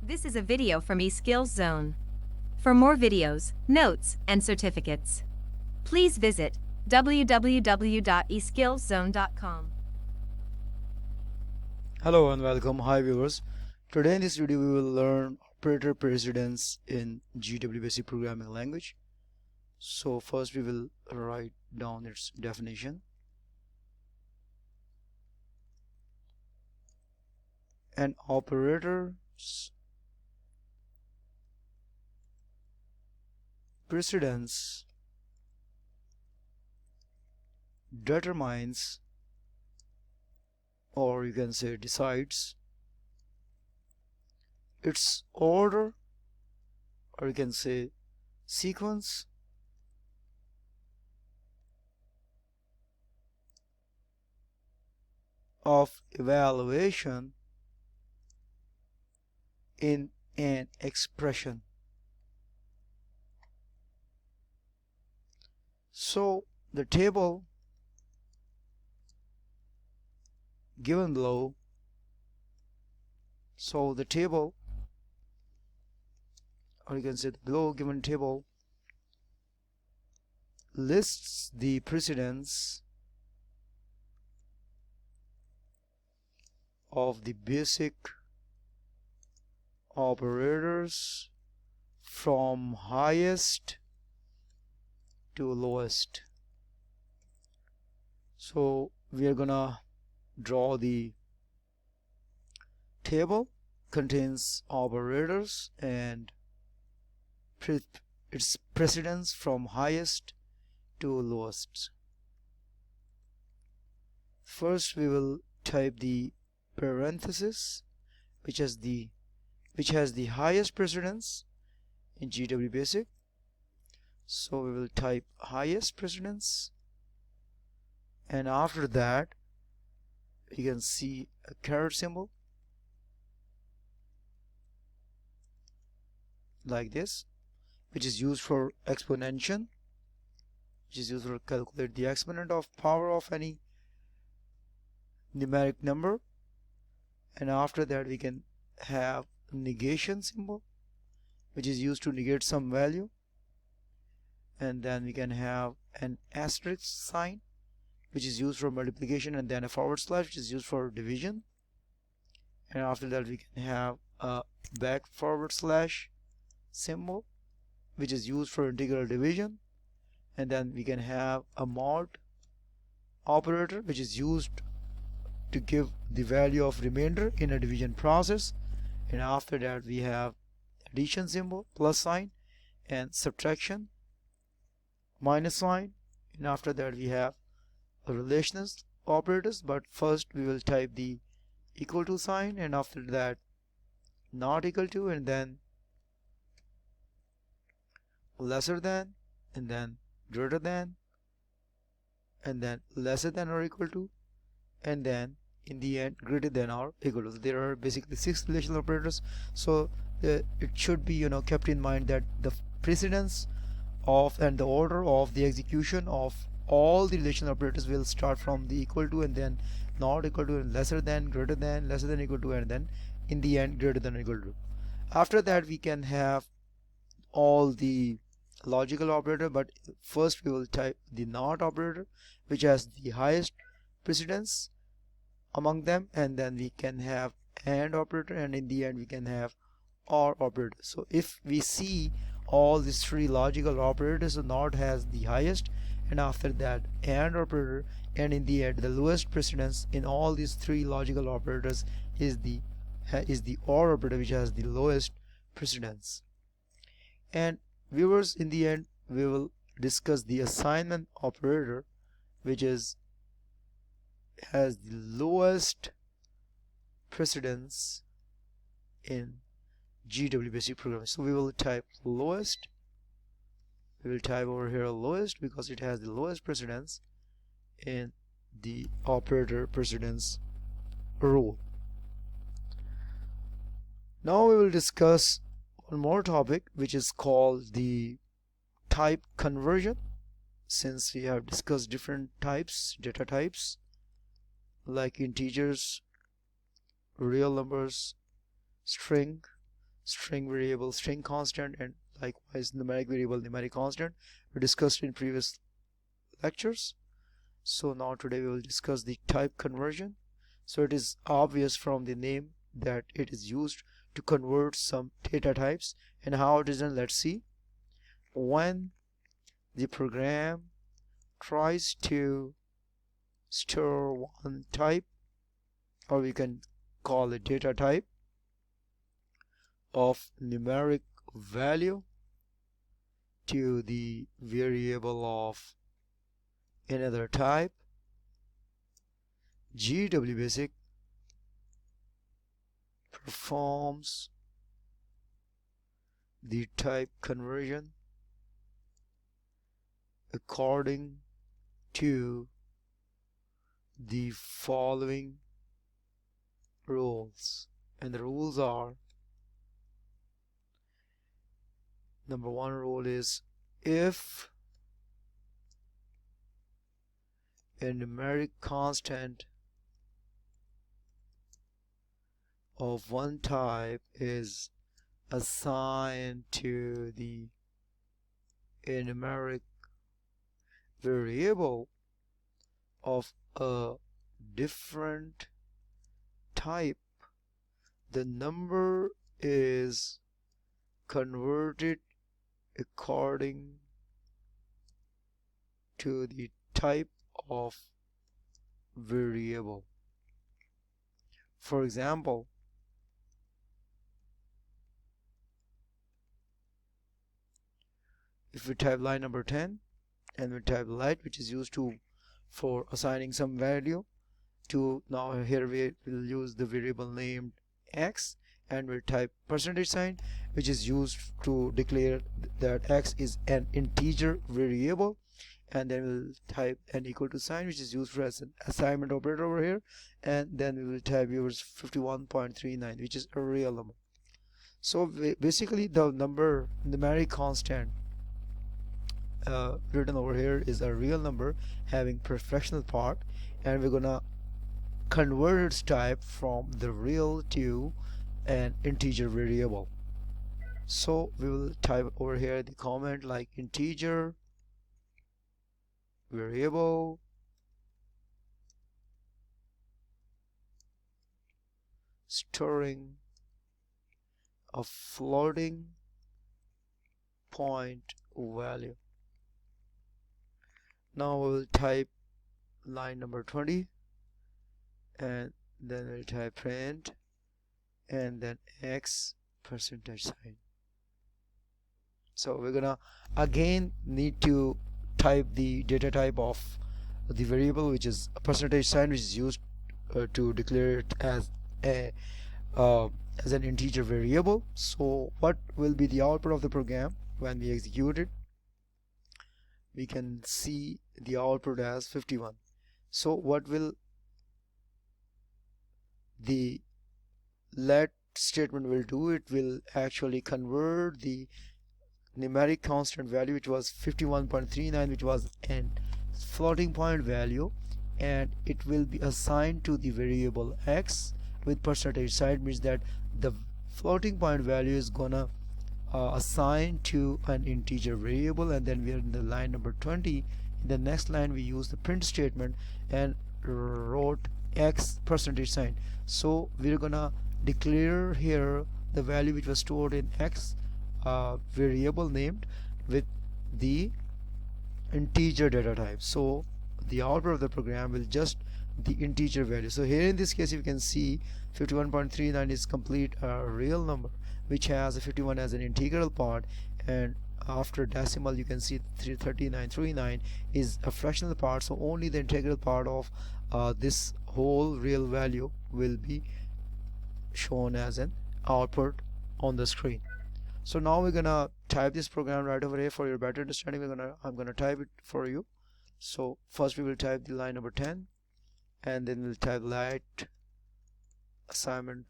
This is a video from eSkills Zone. For more videos, notes, and certificates, please visit www.eskillszone.com. Hello and welcome. Hi viewers. Today in this video we will learn operator precedence in GW basic programming language. So first we will write down its definition. An operator's precedence determines, or you can say decides, its order, or you can say sequence of evaluation in an expression. So the table given below, or you can say the below given table lists the precedence of the basic operators from highest to lowest. So we are gonna draw the table, contains operators and its precedence from highest to lowest. First we will type the parenthesis which has the highest precedence in GW basic. So we will type highest precedence, and after that you can see a caret symbol like this, which is used for exponentiation, which is used for calculate the exponent of power of any numeric number. And after that we can have negation symbol, which is used to negate some value, and then we can have an asterisk sign, which is used for multiplication, and then a forward slash, which is used for division. And after that we can have a back forward slash symbol, which is used for integral division. And then we can have a mod operator, which is used to give the value of remainder in a division process. And after that we have addition symbol, plus sign, and subtraction, minus sign. And after that we have relational operators, but first we will type the equal to sign, and after that not equal to, and then lesser than, and then greater than, and then lesser than or equal to, and then in the end greater than or equal to. So there are basically 6 relational operators. So it should be kept in mind that the precedence of and the order of the execution of all the relational operators will start from the equal to, and then not equal to, and lesser than, greater than, lesser than, equal to, and then in the end greater than or equal to. After that we can have all the logical operator, but first we will type the not operator, which has the highest precedence among them, and then we can have and operator, and in the end we can have or operator. So if we see all these 3 logical operators, so not has the highest, and after that and operator, and in the end the lowest precedence in all these 3 logical operators is the or operator, which has the lowest precedence. And viewers, in the end we will discuss the assignment operator, which has the lowest precedence in GW basic programming. So we will type lowest. We will type over here lowest because it has the lowest precedence in the operator precedence rule. Now we will discuss one more topic, which is called the type conversion. Since we have discussed different types, data types like integers, real numbers, string, string variable, string constant, and likewise numeric variable, numeric constant. We discussed in previous lectures. So now today we will discuss the type conversion. So it is obvious from the name that it is used to convert some data types, and how it is done, let's see. When the program tries to store one type, or we can call it data type, of numeric value to the variable of another type, GWBasic performs the type conversion according to the following rules. And the rules are: number one rule is, if a numeric constant of one type is assigned to a numeric variable of a different type, the number is converted according to the type of variable. For example, if we type line number 10 and we type light, which is used for assigning some value to, now here we will use the variable named x, and we'll type percentage sign, which is used to declare that x is an integer variable, and then we'll type an equal to sign, which is used for as an assignment operator over here, and then we will type yours 51.39, which is a real number. So basically the numeric constant written over here is a real number having fractional part, and we're gonna convert its type from the real to an integer variable. So we will type over here the comment like integer variable storing a floating point value. Now we will type line number 20, and then we'll type print and then x percentage sign. So we're gonna again need to type the data type of the variable, which is a percentage sign, which is used to declare it as an integer variable. So what will be the output of the program when we execute it? We can see the output as 51. So what will the let statement will do? It will actually convert the numeric constant value, which was 51.39, which was an floating point value, and it will be assigned to the variable x with percentage sign, means that the floating point value is gonna assign to an integer variable. And then we are in the line number 20. In the next line we use the print statement and wrote x percentage sign. So we're gonna declare here the value which was stored in x variable named with the integer data type. So the output of the program will just the integer value. So here in this case you can see 51.39 is complete a real number which has a 51 as an integral part, and after decimal you can see 3939 is a fractional part. So only the integral part of this whole real value will be shown as an output on the screen. So now we're gonna type this program right over here. For your better understanding, I'm gonna type it for you. So first we will type the line number 10, and then we'll type light assignment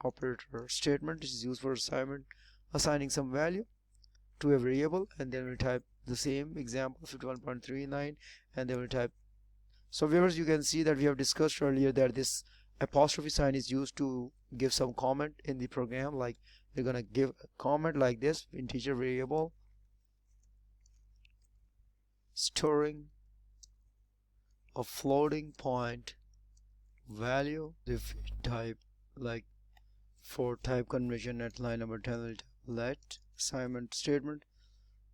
operator statement, which is used for assigning some value to a variable, and then we'll type the same example 51.39, and then we'll type. So viewers, you can see that we have discussed earlier that this apostrophe sign is used to give some comment in the program, like we're gonna give a comment like this: integer variable storing a floating point value. If we type like for type conversion at line number 10, we'll type let assignment statement,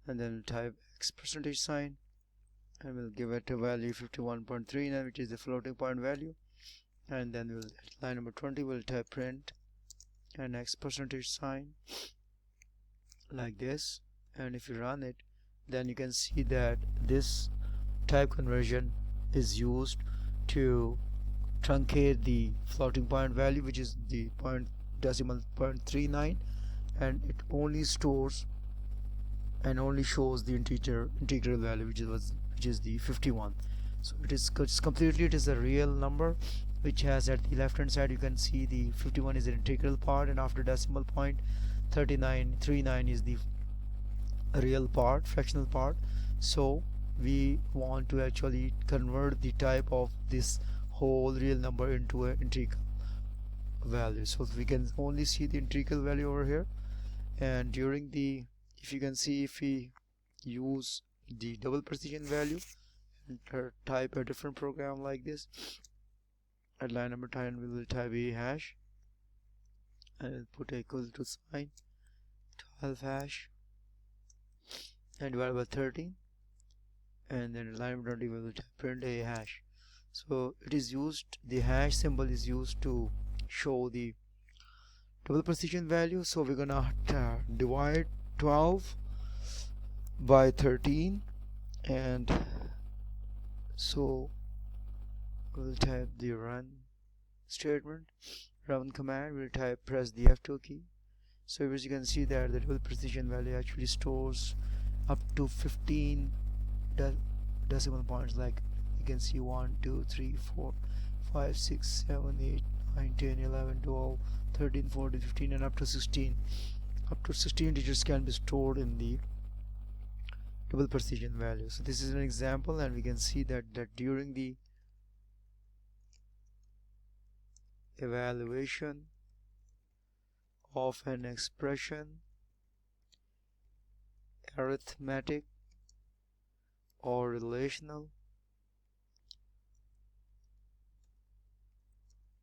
and then we'll type x percentage sign, and we'll give it a value 51.39, which is the floating point value. And then we'll at line number 20 we'll type print and x percentage sign like this. And if you run it, then you can see that this type conversion is used to truncate the floating point value, which is the decimal point 39, and it only stores and only shows the integral value, which is the 51. So it is completely, it is a real number, which has at the left hand side you can see the 51 is an integral part, and after decimal point 39 is the real part, fractional part. So we want to actually convert the type of this whole real number into an integral value. So we can only see the integral value over here, and during the, if you can see, if we use the double precision value and type a different program like this, at line number 10 we will type a hash and we'll put equal to sign 12 hash and divide by 13, and then at line number 20 we will type print a hash. So it is used, the hash symbol is used to show the double precision value. So we're gonna divide 12 by 13, and so we'll type the run statement, run command, we'll type press the F2 key. So as you can see that the double precision value actually stores up to 15 decimal points, like you can see 1 2 3 4 5 6 7 8 9 10 11 12 13 14 15 and up to 16. Up to 16 digits can be stored in the double precision value. So this is an example, and we can see that during the evaluation of an expression, arithmetic or relational,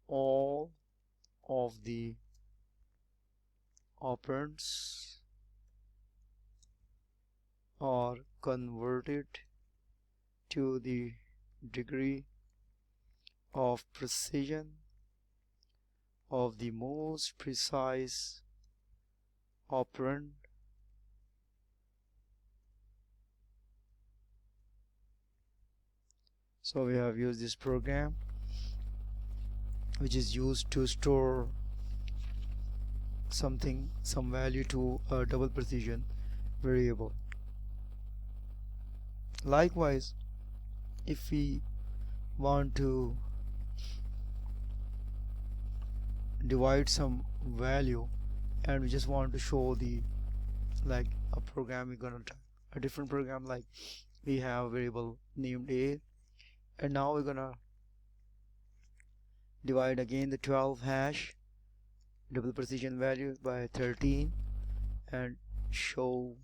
all of the operands are converted to the degree of precision of the most precise operand So we have used this program, which is used to store some value to a double precision variable. Likewise, if we want to divide some value and we just want to show the, like a program, we're gonna type a different program, like we have a variable named a, and now we're gonna divide again the 12 hash double precision value by 13 and show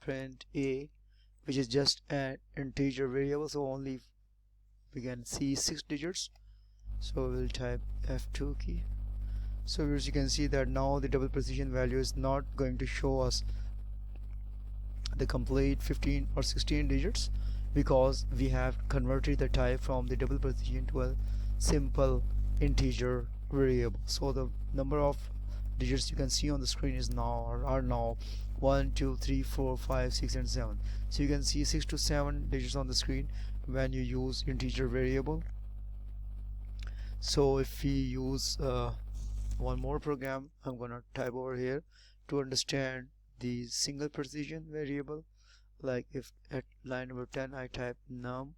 print a, which is just an integer variable, so only we can see 6 digits. So we'll type F2 key. So as you can see that now the double precision value is not going to show us the complete 15 or 16 digits, because we have converted the type from the double precision to a simple integer variable. So the number of digits you can see on the screen is are now 1 2 3 4 5 6 and 7. So you can see 6 to 7 digits on the screen when you use integer variable. So if we use one more program, I'm gonna type over here to understand the single precision variable. Like if at line number 10 I type num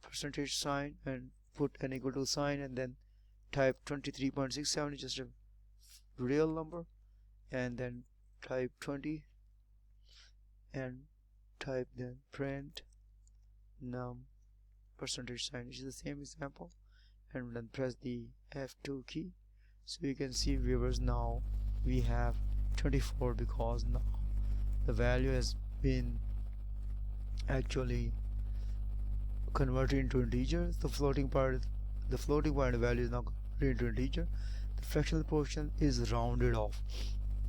percentage sign and put an equal to sign and then type 23.67, is just a real number, and then type 20 and type then print num percentage sign, which is the same example, and then press the F2 key. So you can see viewers now we have 24 because now the value has been actually converted into integers. The floating point value is now converted into integer. The fractional portion is rounded off.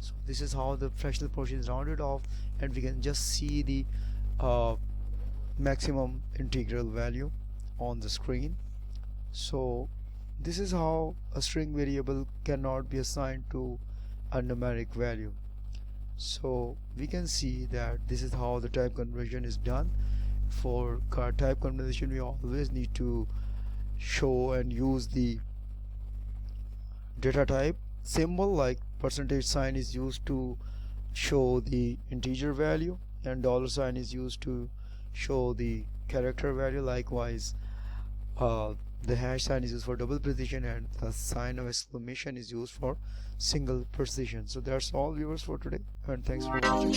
So this is how the fractional portion is rounded off, and we can just see the maximum integral value on the screen. So this is how a string variable cannot be assigned to a numeric value. So we can see that this is how the type conversion is done. For type conversion, we always need to show and use the data type symbol, like percentage sign is used to show the integer value, and dollar sign is used to show the character value. Likewise, the hash sign is used for double precision, and the sign of exclamation is used for single precision. So that's all, viewers, for today, and thanks for watching.